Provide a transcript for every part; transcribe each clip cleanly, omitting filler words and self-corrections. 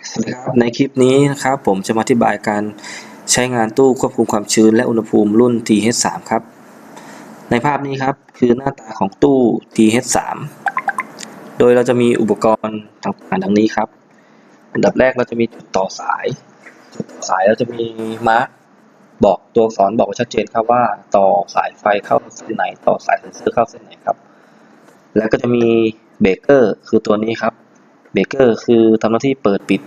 สวัสดีครับในคลิปนี้นะครับผมจะมาอธิบายการใช้งานตู้ควบคุมความชื้นและอุณหภูมิรุ่น TH3 ครับในภาพนี้ครับคือหน้าตาของตู้ TH3 โดยเราจะมีอุปกรณ์ต่างๆดังนี้ครับอันดับแรกเราจะมีจุดต่อสายเราจะมีมาร์กบอกตัวอักษรบอกชัดเจนครับว่าต่อสายไฟเข้าเส้นไหนต่อสายเซ็นเซอร์เข้าเส้นไหนครับแล้วก็จะมีเบรกเกอร์คือตัวนี้ครับเบรกเกอร์คือทำหน้าที่เปิดปิด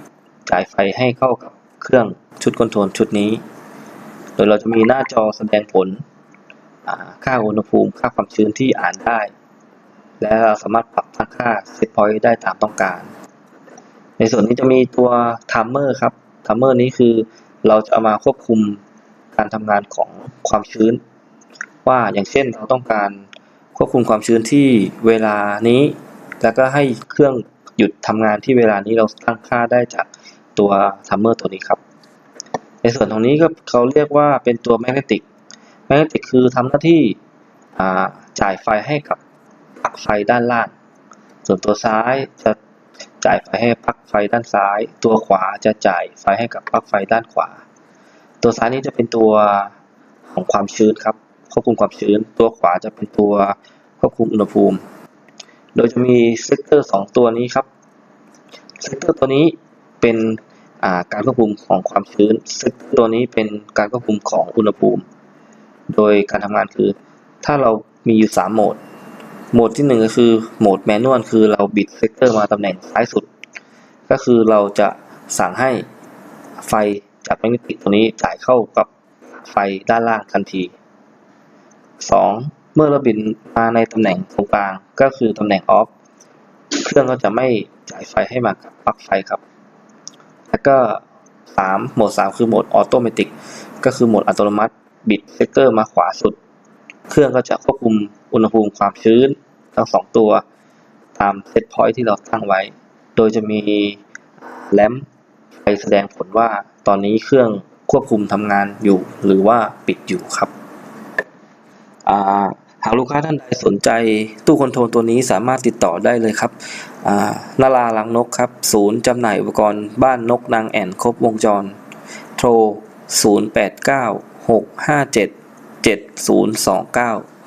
จ่ายไฟให้เข้ากับเครื่องชุดคอนโทรลชุดนี้โดยเราจะมีหน้าจอแสดงผลค่าอุณหภูมิค่าความชื้นที่อ่านได้และเราสามารถปรับตั้งค่าเซตพอยต์ได้ตามต้องการในส่วนนี้จะมีตัวไทม์เมอร์ครับไทม์เมอร์นี้คือเราจะเอามาควบคุมการทำงานของความชื้นว่าอย่างเช่นเราต้องการควบคุมความชื้นที่เวลานี้แล้วก็ให้เครื่องหยุดทำงานที่เวลานี้เราตั้งค่าได้จากตัวไทม์เมอร์ตัวนี้ครับในส่วนตรงนี้ก็เขาเรียกว่าเป็นตัวแมกเนติกคือทำหน้าที่จ่ายไฟให้กับปลั๊กไฟด้านล่างส่วนตัวซ้ายจะจ่ายไฟให้ปลั๊กไฟด้านซ้ายตัวขวาจะจ่ายไฟให้กับปลั๊กไฟด้านขวาตัวซ้ายนี้จะเป็นตัวของความชื้นครับควบคุมความชื้นตัวขวาจะเป็นตัวควบคุมอุณหภูมิโดยจะมีเซกเตอร์2ตัวนี้ครับเซกเตอร์ตัวนี้เป็นการควบคุมของความชื้นเซกเตอร์ตัวนี้เป็นการควบคุมของอุณหภูมิโดยการทำงานคือถ้าเรามีอยู่3โหมดที่1ก็คือโหมดแมนนวลคือเราบิดเซกเตอร์มาตำแหน่งซ้ายสุดก็คือเราจะสั่งให้ไฟจากแมกเนติกตัวนี้จ่ายเข้ากับไฟด้านล่างทันที2เมื่อเราบิดมาในตำแหน่งตรงกลางก็คือตำแหน่งออฟเครื่องก็จะไม่จ่ายไฟให้มากับปลั๊กไฟครับแล้วก็โหมด3คือโหมดออโตเมติกก็คือโหมดอัตโนมัติบิดเซกเตอร์มาขวาสุดเครื่องก็จะควบคุมอุณหภูมิความชื้นทั้ง2ตัวตามเซตพอยต์ที่เราตั้งไว้โดยจะมีแลมป์ไฟแสดงผลว่าตอนนี้เครื่องควบคุมทำงานอยู่หรือว่าปิดอยู่ครับหากลูกค้าท่านใดสนใจตู้คอนโทรลตัวนี้สามารถติดต่อได้เลยครับนราลังนกครับศูนย์จำหน่ายอุปกรณ์บ้านนกนางแอ่นครบวงจรโทร0896577029